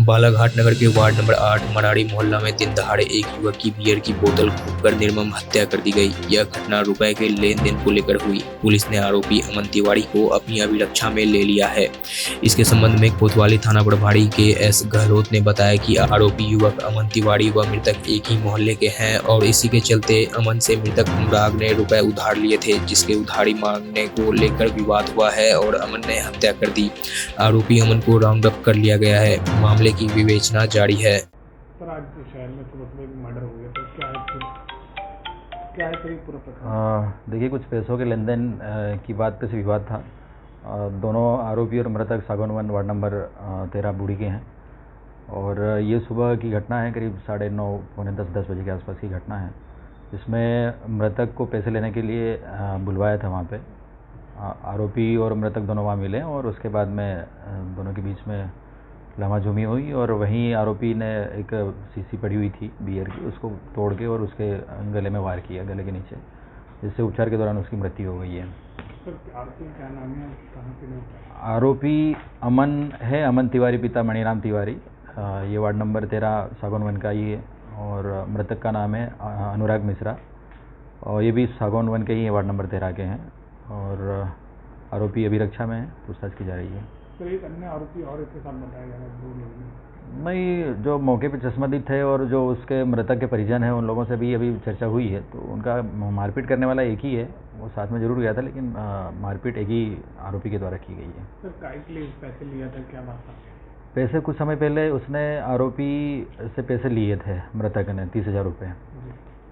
बालाघाट नगर के ward number 8 मराड़ी मोहल्ला में दिन दहाड़े एक युवक की बियर की बोतल फूंककर निर्मम हत्या कर दी गई। यह घटना रुपए के लेन देन को लेकर हुई। पुलिस ने आरोपी अमन तिवारी को अपनी अभिरक्षा में ले लिया है। इसके संबंध में कोतवाली थाना प्रभारी के एस गहलोत ने बताया कि आरोपी युवक अमन तिवारी व मृतक एक ही मोहल्ले के हैं और इसी के चलते अमन से मृतक अनुराग ने रुपए उधार लिए थे, जिसके उधारी मांगने को लेकर विवाद हुआ है और अमन ने हत्या कर दी। आरोपी अमन को राउंड अप कर लिया गया है। मामले की विवेचना जारी है। सर, आज शहर में सुबह एक मर्डर हो गया, तो क्या है पूरा प्रकरण? देखिए, कुछ पैसों के लेन देन की बात पे से विवाद था। दोनों आरोपी और मृतक सागौन वन वार्ड नंबर 13 बूढ़ी के हैं और ये सुबह की घटना है। करीब 9:30 पौने 10 बजे के आसपास की घटना है। इसमें मृतक को पैसे लेने के लिए बुलवाया था वहाँ पे। आरोपी और मृतक दोनों वहाँ मिले और उसके बाद में दोनों के बीच में लम्हाझूमी हुई और वहीं आरोपी ने एक शीशी पड़ी हुई थी बियर की, उसको तोड़ के और उसके गले में वार किया, गले के नीचे, जिससे उपचार के दौरान उसकी मृत्यु हो गई है। आरोपी क्या नाम है, कहाँ के लोग? आरोपी अमन है, अमन तिवारी, पिता मणिराम तिवारी। ये वार्ड नंबर 13 सागौन वन का ही है और मृतक का नाम है अनुराग मिश्रा और ये भी सागौन वन के ही वार्ड नंबर 13 के हैं और आरोपी अभिरक्षा में है, पूछताछ की जा रही है। तो एक अन्य आरोपी और इसके साथ बताया गया है, 2 लोग नहीं, जो मौके पे चश्मदीद थे और जो उसके मृतक के परिजन हैं उन लोगों से भी अभी चर्चा हुई है, तो उनका मारपीट करने वाला एक ही है, वो साथ में जरूर गया था, लेकिन मारपीट एक ही आरोपी के द्वारा की गई है। सर, काहे के लिए पैसे लिया था, क्या बात था? पैसे कुछ समय पहले उसने आरोपी से पैसे लिए थे मृतक ने 30,000 रुपये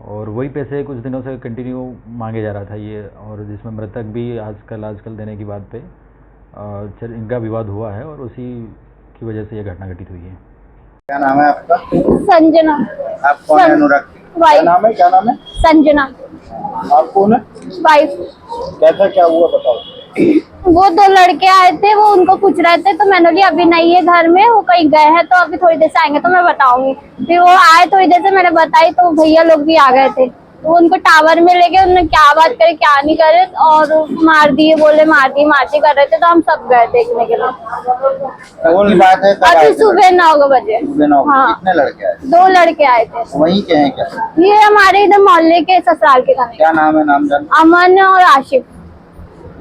और वही पैसे कुछ दिनों से कंटिन्यू मांगे जा रहा था ये, और जिसमें मृतक भी आजकल देने की बात पे इनका विवाद हुआ है और उसी की वजह से यह घटना घटित हुई है। क्या नाम है आपका? संजना। आप कौन है? अनुराग क्या नाम है? क्या नाम है? संजना। आप कौन है? वाइफ। कैसा क्या हुआ बताओ। वो 2 लड़के आए थे, वो उनको पूछ रहे थे, तो मैंने बोली अभी नहीं है घर में, वो कहीं गए हैं, तो अभी थोड़ी देर से आएंगे तो मैं बताऊंगी। फिर वो आए, थोड़ी देर से मैंने बताई तो भैया लोग भी आ गए थे, तो उनको टावर में लेके उन्होंने क्या बात करे क्या नहीं करे और मार दिए, बोले मारती कर रहे थे, तो हम सब गए देखने के लिए। कौन बात है? अभी सुबह 9 बजे। हाँ। कितने लड़के आए? 2 लड़के आए थे। वहीं के हैं क्या? ये हमारे इधर मोहल्ले के ससुराल के घर। क्या नाम है? नाम जान? अमन और आशिफ।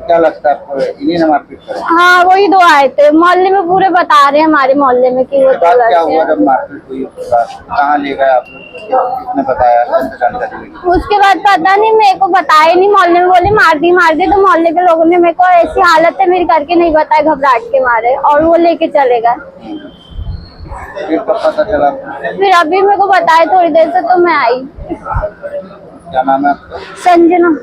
क्या लगता है आपको इन्हीं ने मारपीट करा? हाँ, वही 2 आए थे। मोहल्ले में पूरे बता रहे हैं हमारे मोहल्ले में कि वो 2 लड़के। क्या हुआ जब मारपीट हुई? उसके बाद कहाँ ले गए आप? किसने बताया? जानकारी मिली? उसके बाद पता नहीं, मेरे को बताया नहीं। मोहल्ले में बोले मार दी, तो मोहल्ले के लोगों ने मेरे को ऐसी हालत है मेरी करके नहीं बताया, घबराहट के मारे, और वो लेके चले गए। फिर कब पता चला? फिर अभी मेरे को बताया थोड़ी देर से, तो मैं आई। क्या नाम है आपका? संजना।